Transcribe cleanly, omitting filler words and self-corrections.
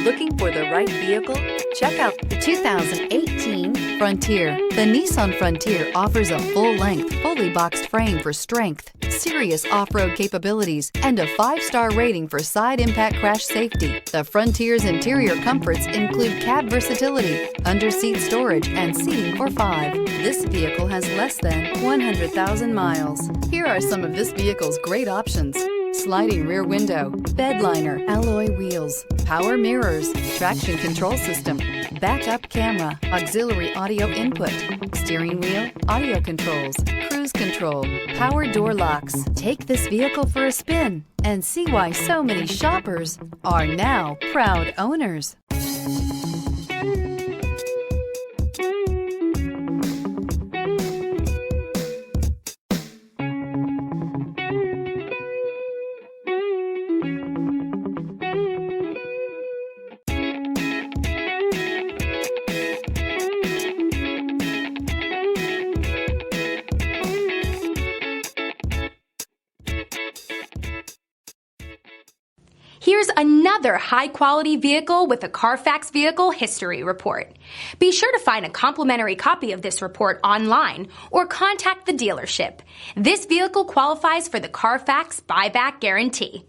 Looking for the right vehicle? Check out the 2018 Frontier. The Nissan Frontier offers a full-length, fully boxed frame for strength, serious off-road capabilities, and a 5-star rating for side impact crash safety. The Frontier's interior comforts include cab versatility, under-seat storage, and seating for 5. This vehicle has less than 100,000 miles. Here are some of this vehicle's great options: sliding rear window, bed liner, alloy wheels, power mirrors, traction control system, backup camera, auxiliary audio input, steering wheel audio controls, cruise control, power door locks. Take this vehicle for a spin and see why so many shoppers are now proud owners. Here's another high-quality vehicle with a Carfax Vehicle History Report. Be sure to find a complimentary copy of this report online or contact the dealership. This vehicle qualifies for the Carfax Buyback Guarantee.